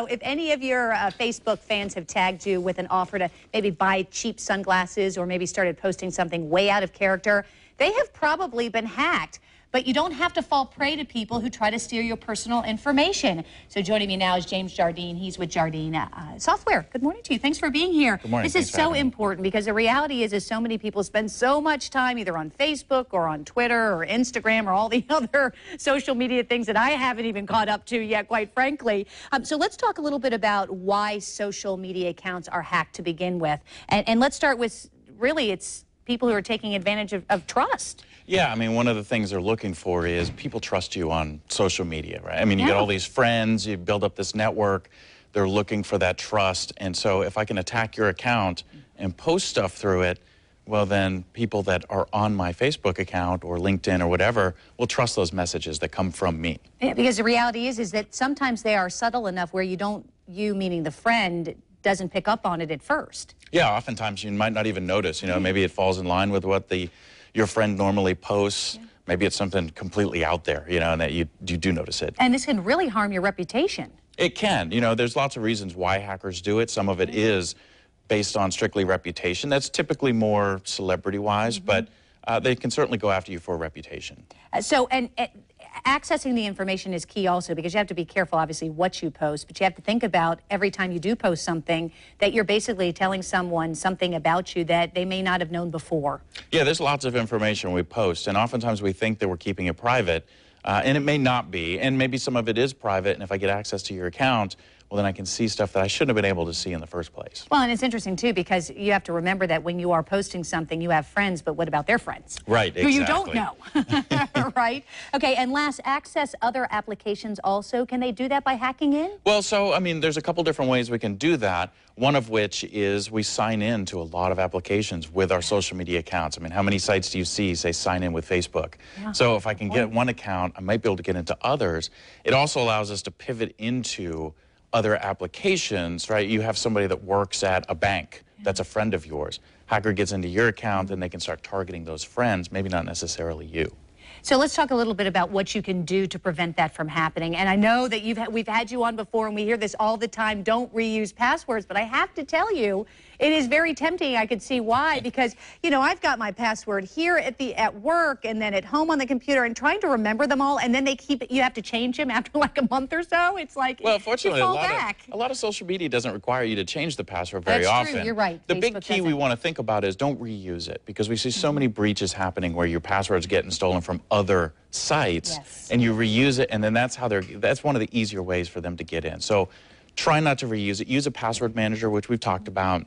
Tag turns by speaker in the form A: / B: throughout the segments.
A: So if any of your Facebook fans have tagged you with an offer to maybe buy cheap sunglasses or maybe started posting something way out of character, they have probably been hacked. But you don't have to fall prey to people who try to steal your personal information. So joining me now is James Jardine. He's with Jardine Software. Good morning to you. Thanks for being here.
B: Good morning.
A: This is so important because the reality is so many people spend so much time either on Facebook or on Twitter or Instagram or all the other social media things that I haven't even caught up to yet, quite frankly. So let's talk a little bit about why social media accounts are hacked to begin with. And let's start with, really, it's people who are taking advantage of trust.
B: Yeah, I mean, one of the things they're looking for is people trust you on social media, right? I mean, you get all these friends, you build up this network, they're looking for that trust. And so if I can attack your account and post stuff through it, well, then people that are on my Facebook account or LinkedIn or whatever will trust those messages that come from me.
A: Yeah, because the reality is that sometimes they are subtle enough where you meaning the friend, doesn't pick up on it at first.
B: Yeah, oftentimes you might not even notice, you know, maybe it falls in line with what your friend normally posts. Yeah. Maybe it's something completely out there, you know, and that you do notice it.
A: And this can really harm your reputation.
B: It can. You know, there's lots of reasons why hackers do it. Some of it is based on strictly reputation. That's typically more celebrity-wise, but they can certainly go after you for a reputation.
A: Accessing the information is key also because you have to be careful, obviously, what you post, but you have to think about every time you do post something that you're basically telling someone something about you that they may not have known before.
B: Yeah, there's lots of information we post, and oftentimes we think that we're keeping it private, and it may not be, and maybe some of it is private, and if I get access to your account, well, then I can see stuff that I shouldn't have been able to see in the first place.
A: Well, and it's interesting, too, because you have to remember that when you are posting something, you have friends, but what about their friends?
B: Right, exactly.
A: Who you don't know, right? Okay, and last, access other applications also. Can they do that by hacking in?
B: Well, so, I mean, there's a couple different ways we can do that, one of which is we sign in to a lot of applications with our social media accounts. I mean, how many sites do you see say sign in with Facebook? Yeah. So if I can get one account, I might be able to get into others. It also allows us to pivot into other applications, right? You have somebody that works at a bank that's a friend of yours. Hacker gets into your account and they can start targeting those friends, maybe not necessarily you.
A: So let's talk a little bit about what you can do to prevent that from happening. And I know that we've had you on before and we hear this all the time, don't reuse passwords, but I have to tell you, it is very tempting. I could see why, because, you know, I've got my password here at work and then at home on the computer and trying to remember them all, and then you have to change them after like a month or so. It's like,
B: well, fortunately,
A: you
B: a
A: fall
B: lot of social media doesn't require you to change the password very
A: often.
B: That's
A: true, you're right.
B: The big key we want to think about is don't reuse it, because we see so many breaches happening where your password's getting stolen from other sites, and you reuse it, and then that's one of the easier ways for them to get in. So try not to reuse it. Use a password manager, which we've talked about.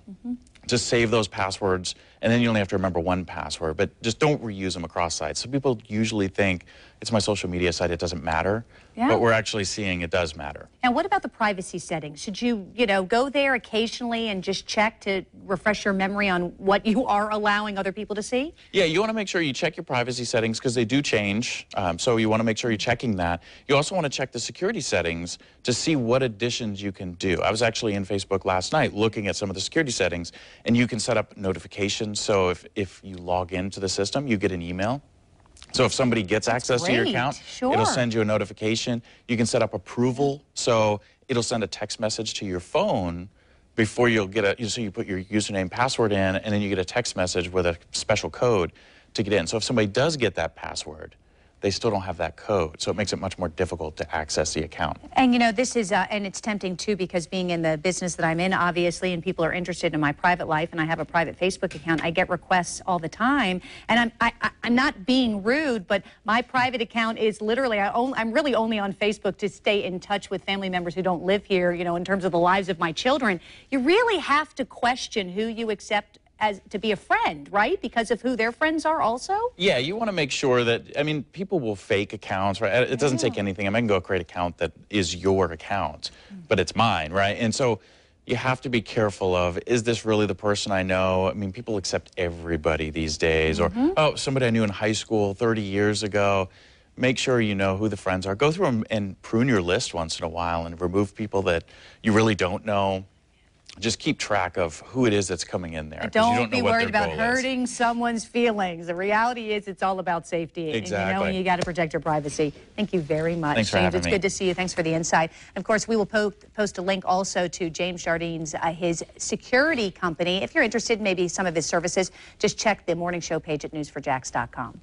B: Just save those passwords, and then you only have to remember one password, but just don't reuse them across sites. So people usually think, it's my social media site, it doesn't matter, but we're actually seeing it does matter.
A: And what about the privacy settings? Should you, go there occasionally and just check to refresh your memory on what you are allowing other people to see?
B: Yeah, you want to make sure you check your privacy settings because they do change, so you want to make sure you're checking that. You also want to check the security settings to see what additions you can do. I was actually in Facebook last night looking at some of the security settings, and you can set up notifications. So if you log into the system, you get an email. So if somebody gets access to your account, it'll send you a notification. You can set up approval, so it'll send a text message to your phone before you'll get so you put your username, password in, and then you get a text message with a special code to get in. So if somebody does get that password, they still don't have that code, so it makes it much more difficult to access the account.
A: And this is, and it's tempting too, because being in the business that I'm in, obviously, and people are interested in my private life, and I have a private Facebook account, I get requests all the time, and I'm not being rude, but my private account is literally, I'm really only on Facebook to stay in touch with family members who don't live here, in terms of the lives of my children. You really have to question who you accept to be a friend, right? Because of who their friends are also?
B: Yeah, you want to make sure that, I mean, people will fake accounts, right? It doesn't take anything. I mean, I can go create an account that is your account, but it's mine, right? And so you have to be careful of, is this really the person I know? I mean, people accept everybody these days. Or, oh, somebody I knew in high school 30 years ago. Make sure you know who the friends are. Go through them and prune your list once in a while and remove people that you really don't know. just keep track of who it is that's coming in there. 'cause
A: Don't
B: you don't know
A: be
B: what
A: worried
B: their
A: about
B: goal is.
A: hurting someone's feelings. The reality is it's all about safety.
B: Exactly.
A: And you got to protect your privacy. Thank you very much,
B: Thanks for
A: James.
B: having
A: It's
B: me.
A: good to see you. Thanks for the insight. And of course, we will post a link also to James Jardine's his security company. If you're interested in maybe some of his services, just check the morning show page at news4jax.com.